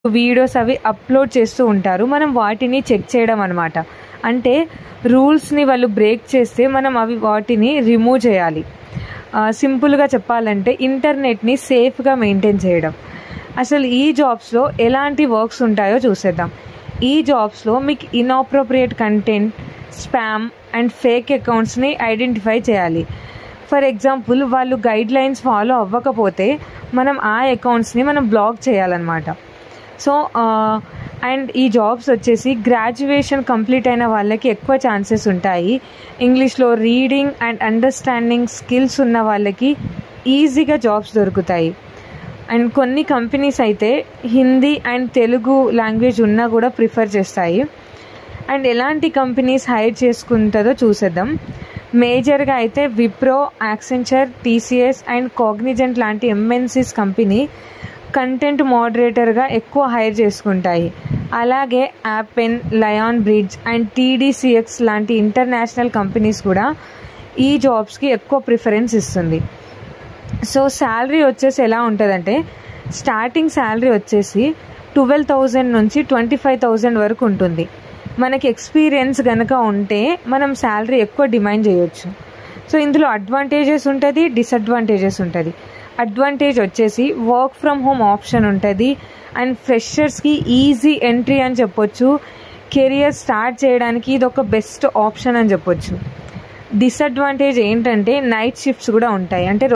Videos అవి upload చేస్తూ ఉంటారు. మనం వాటిని చెక్ చేయడం అనమాట. అంటే రూల్స్ని వాళ్ళు బ్రేక్ చేస్తే మనం వాటిని రిమూవ్ చేయాలి. సింపుల్గా చెప్పాలంటే ఇంటర్నెట్ని సేఫ్గా మెయింటైన్ చేయడం. అసలు ఈ జాబ్స్లో ఎలాంటి వర్క్స్ ఉంటాయో చూసేద్దాం. ఈ జాబ్స్లో మీకు inappropriate content, spam and fake అకౌంట్స్ని ఐడెంటిఫై చేయాలి. ఫర్ ఎగ్జాంపుల్ వాళ్ళు గైడ్ లైన్స్ ఫాలో అవ్వకపోతే మనం ఆ అకౌంట్స్ని మనం బ్లాక్ చేయాలన్నమాట. సో అండ్ ఈ జాబ్స్ వచ్చేసి గ్రాడ్యుయేషన్ కంప్లీట్ అయిన వాళ్ళకి ఎక్కువ ఛాన్సెస్ ఉంటాయి. ఇంగ్లీష్లో రీడింగ్ అండ్ అండర్స్టాండింగ్ స్కిల్స్ ఉన్న వాళ్ళకి ఈజీగా జాబ్స్ దొరుకుతాయి. అండ్ కొన్ని కంపెనీస్ అయితే హిందీ అండ్ తెలుగు లాంగ్వేజ్ ఉన్నా కూడా ప్రిఫర్ చేస్తాయి. అండ్ ఎలాంటి కంపెనీస్ హైర్ చేసుకుంటుందో చూసేద్దాం. మేజర్గా అయితే Wipro, Accenture, TCS and Cognizant లాంటి ఎంఎన్సీస్ కంపెనీ కంటెంట్ మోడరేటర్గా ఎక్కువ హైర్ చేసుకుంటాయి. అలాగే యాపెన్, లయాన్ బ్రిడ్జ్ అండ్ టీడీసీఎక్స్ లాంటి ఇంటర్నేషనల్ కంపెనీస్ కూడా ఈ జాబ్స్కి ఎక్కువ ప్రిఫరెన్స్ ఇస్తుంది. సో శాలరీ వచ్చేసి ఎలా ఉంటుందంటే స్టార్టింగ్ శాలరీ వచ్చేసి 12,000 నుంచి 25,000 వరకు ఉంటుంది. మనకి ఎక్స్పీరియన్స్ కనుక ఉంటే మనం శాలరీ ఎక్కువ డిమాండ్ చేయొచ్చు. సో ఇందులో అడ్వాంటేజెస్ ఉంటుంది, డిసడ్వాంటేజెస్ ఉంటుంది. అడ్వాంటేజ్ వచ్చేసి వర్క్ ఫ్రమ్ హోమ్ ఆప్షన్ ఉంటుంది అండ్ ఫ్రెషర్స్కి ఈజీ ఎంట్రీ అని చెప్పొచ్చు. కెరియర్ స్టార్ట్ చేయడానికి ఇది ఒక బెస్ట్ ఆప్షన్ అని చెప్పొచ్చు. డిసడ్వాంటేజ్ ఏంటంటే నైట్ షిఫ్ట్స్ కూడా ఉంటాయి. అంటే